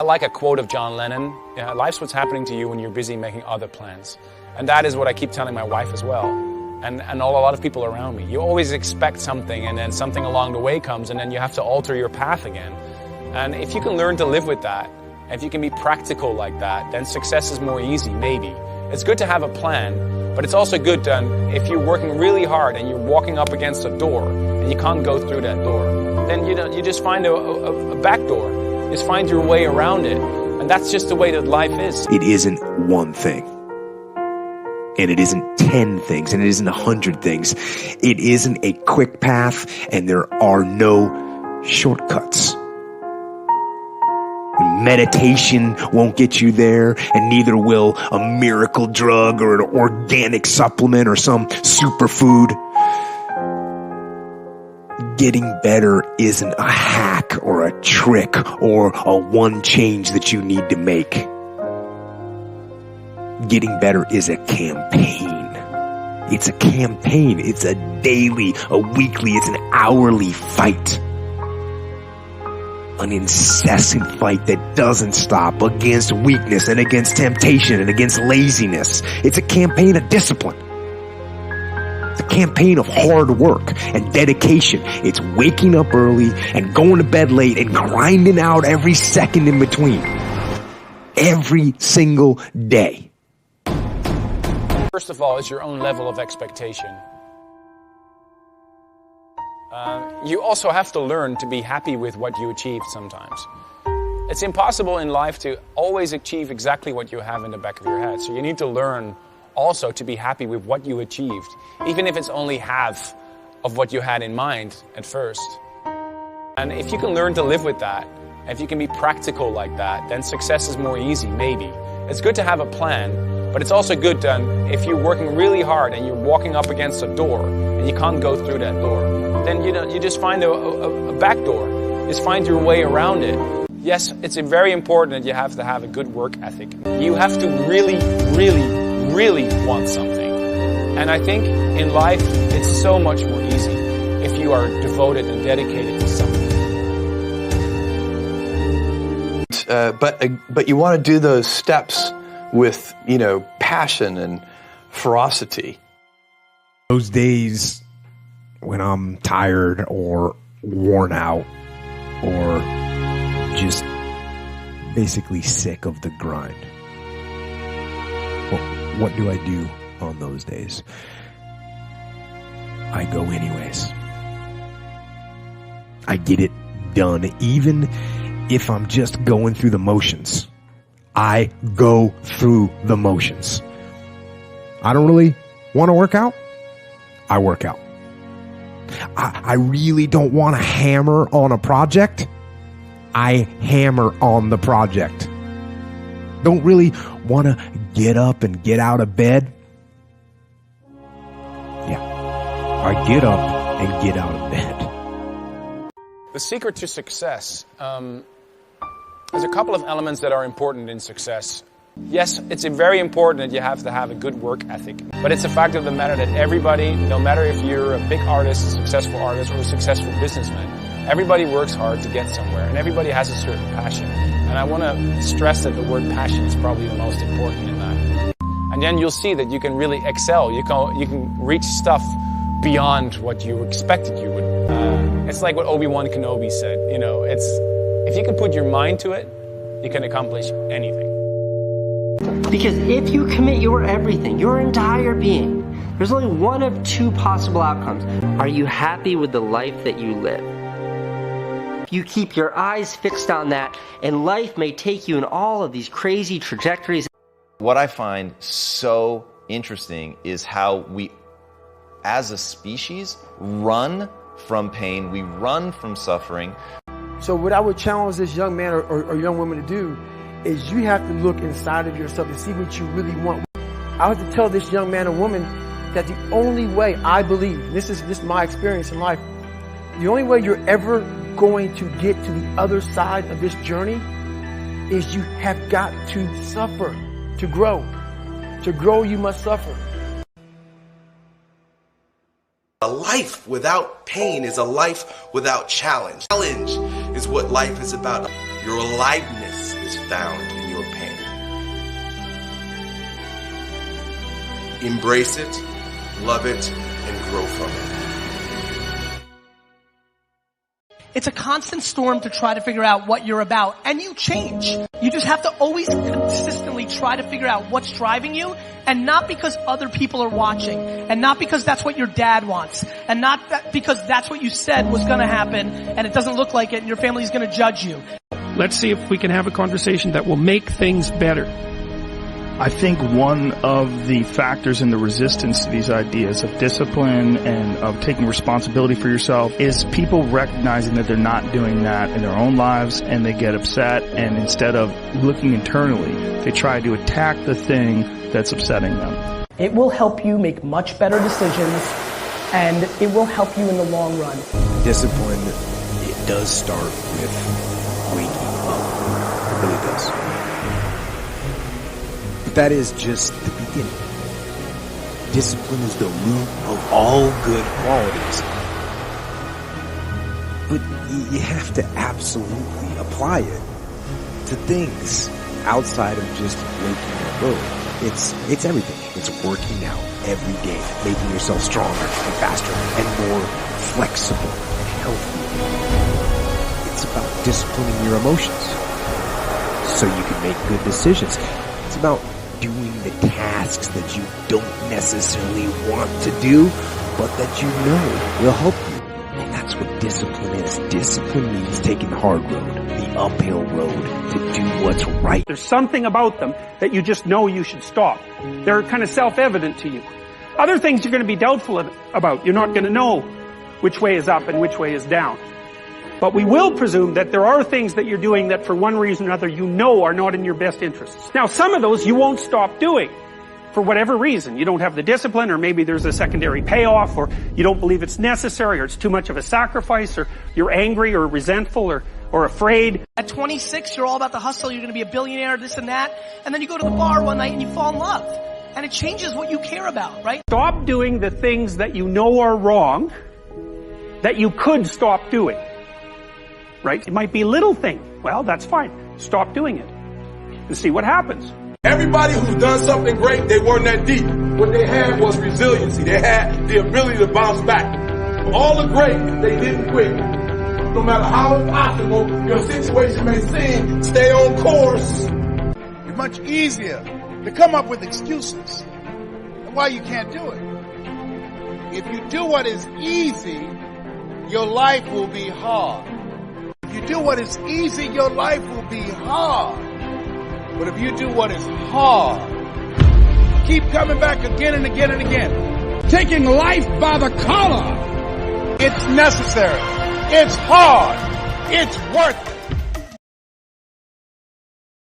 I like a quote of John Lennon, life's what's happening to you when you're busy making other plans. And that is what I keep telling my wife as well, and a lot of people around me. You always expect something, and then something along the way comes, and then you have to alter your path again. And if you can learn to live with that, if you can be practical like that, then success is more easy, maybe. It's good to have a plan, but it's also good if you're working really hard and you're walking up against a door and you can't go through that door, then you just find a back door. Just find your way around it. And that's just the way that life is. It isn't one thing. And it isn't 10 things. And it isn't 100 things. It isn't a quick path. And there are no shortcuts. Meditation won't get you there, and neither will a miracle drug or an organic supplement or some superfood. Getting better isn't a hack or a trick or a one change that you need to make. Getting better is a campaign. It's a campaign. It's a daily, a weekly, it's an hourly fight. An incessant fight that doesn't stop against weakness and against temptation and against laziness. It's a campaign of discipline. It's a campaign of hard work and dedication. It's waking up early and going to bed late and grinding out every second in between. Every single day. First of all, is your own level of expectation. You also have to learn to be happy with what you achieve sometimes. It's impossible in life to always achieve exactly what you have in the back of your head. So you need to learn also to be happy with what you achieved, even if it's only half of what you had in mind at first. And if you can learn to live with that, if you can be practical like that, then success is more easy, maybe. It's good to have a plan, but it's also good if you're working really hard and you're walking up against a door and you can't go through that door, then you just find a back door. Just find your way around it. Yes, it's very important that you have to have a good work ethic. You have to really, really, really want something. And I think in life, it's so much more easy if you are devoted and dedicated to something. But you want to do those steps with, passion and ferocity. Those days when I'm tired or worn out or just basically sick of the grind. Well, what do I do on those days? I go anyways. I get it done, even if I'm just going through the motions. I go through the motions. I don't really want to work out. I work out. I really don't want to hammer on a project. I hammer on the project. Don't really want to get up and get out of bed. Yeah, I get up and get out of bed. The secret to success, there's a couple of elements that are important in success. Yes, it's very important that you have to have a good work ethic, but it's a fact of the matter that everybody, no matter if you're a big artist, a successful artist, or a successful businessman, everybody works hard to get somewhere, and everybody has a certain passion. And I want to stress that the word passion is probably the most important in that. And then you'll see that you can really excel. You can reach stuff beyond what you expected you would. It's like what Obi-Wan Kenobi said. If you can put your mind to it, you can accomplish anything. Because if you commit your everything, your entire being, there's only one of two possible outcomes. Are you happy with the life that you live? You keep your eyes fixed on that, and life may take you in all of these crazy trajectories. What I find so interesting is how we, as a species, run from pain, we run from suffering. So what I would challenge this young man or young woman to do is you have to look inside of yourself to see what you really want. I have to tell this young man or woman that the only way I believe, this is my experience in life, the only way you're ever going to get to the other side of this journey is you have got to suffer to grow. To grow, you must suffer. A life without pain is a life without challenge. Challenge is what life is about. Your aliveness is is found in your pain. Embrace it, love it, and grow from it. It's a constant storm to try to figure out what you're about, and you change. You just have to always consistently try to figure out what's driving you, and not because other people are watching, and not because that's what your dad wants, and not because that's what you said was going to happen, and it doesn't look like it, and your family's going to judge you. Let's see if we can have a conversation that will make things better. I think one of the factors in the resistance to these ideas of discipline and of taking responsibility for yourself is people recognizing that they're not doing that in their own lives, and they get upset, and instead of looking internally, they try to attack the thing that's upsetting them. It will help you make much better decisions, and it will help you in the long run. Discipline, it does start with waking up. It really does. But that is just the beginning. Discipline is the root of all good qualities. But you have to absolutely apply it to things outside of just waking up. It's everything. It's working out every day, making yourself stronger and faster and more flexible and healthy. It's about disciplining your emotions so you can make good decisions. It's about doing the tasks that you don't necessarily want to do, but that you know will help you. And that's what discipline is. Discipline means taking the hard road, the uphill road, to do what's right. There's something about them that you just know you should stop. They're kind of self-evident to you. Other things you're going to be doubtful about. You're not going to know which way is up and which way is down. But we will presume that there are things that you're doing that for one reason or another you know are not in your best interests. Now, some of those you won't stop doing for whatever reason. You don't have the discipline, or maybe there's a secondary payoff, or you don't believe it's necessary, or it's too much of a sacrifice, or you're angry or resentful or afraid. At 26, you're all about the hustle. You're going to be a billionaire, this and that. And then you go to the bar one night and you fall in love. And it changes what you care about, right? Stop doing the things that you know are wrong that you could stop doing. Right? It might be a little thing. Well, that's fine. Stop doing it and see what happens. Everybody who's done something great, they weren't that deep. What they had was resiliency. They had the ability to bounce back. All the great, they didn't quit. No matter how impossible your situation may seem, stay on course. It's much easier to come up with excuses and why you can't do it. If you do what is easy, your life will be hard. If you do what is easy, your life will be hard. But if you do what is hard, keep coming back again and again and again. Taking life by the collar. It's necessary. It's hard. It's worth it.